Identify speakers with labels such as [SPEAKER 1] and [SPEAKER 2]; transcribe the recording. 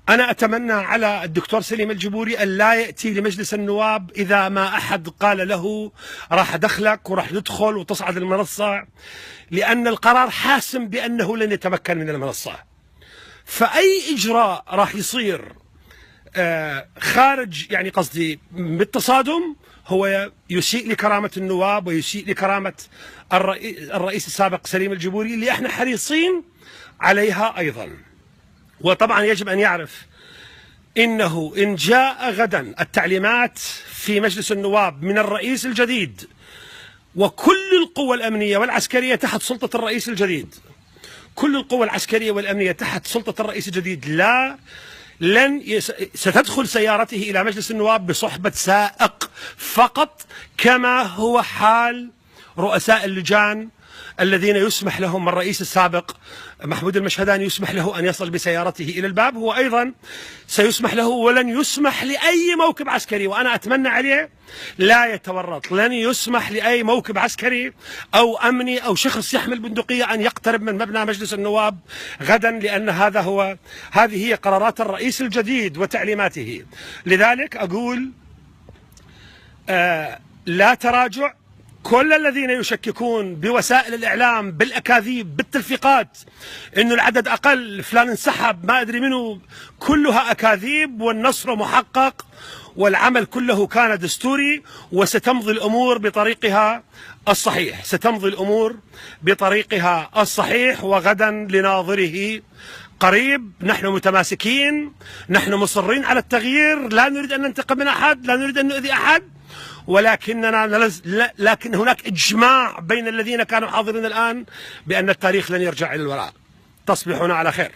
[SPEAKER 1] أنا أتمنى على الدكتور سليم الجبوري أن لا يأتي لمجلس النواب إذا ما أحد قال له راح أدخلك وراح تدخل وتصعد المنصة، لأن القرار حاسم بأنه لن يتمكن من المنصة. فأي إجراء راح يصير خارج يعني قصدي بالتصادم هو يسيء لكرامة النواب ويسيء لكرامة الرئيس السابق سليم الجبوري اللي احنا حريصين عليها أيضا. وطبعا يجب أن يعرف إنه إن جاء غدا التعليمات في مجلس النواب من الرئيس الجديد وكل القوى الأمنية والعسكرية تحت سلطة الرئيس الجديد، كل القوى العسكرية والأمنية تحت سلطة الرئيس الجديد، ستدخل سيارته إلى مجلس النواب بصحبة سائق فقط، كما هو حال رؤساء اللجان الذين يسمح لهم الرئيس السابق محمود المشهداني يسمح له أن يصل بسيارته إلى الباب، هو أيضا سيسمح له، ولن يسمح لأي موكب عسكري، وأنا أتمنى عليه لا يتورط، لن يسمح لأي موكب عسكري أو أمني أو شخص يحمل بندقية أن يقترب من مبنى مجلس النواب غدا، لأن هذه هي قرارات الرئيس الجديد وتعليماته. لذلك أقول لا تراجع. كل الذين يشككون بوسائل الإعلام بالأكاذيب بالتلفيقات إنه العدد أقل فلان انسحب ما أدري منه، كلها أكاذيب، والنصر محقق والعمل كله كان دستوري، وستمضي الأمور بطريقها الصحيح، ستمضي الأمور بطريقها الصحيح، وغدا لناظره قريب. نحن متماسكين، نحن مصرين على التغيير، لا نريد أن ننتقم من أحد، لا نريد أن نؤذي أحد، لكن هناك إجماع بين الذين كانوا حاضرين الآن بأن التاريخ لن يرجع إلى الوراء. تصبحون على خير.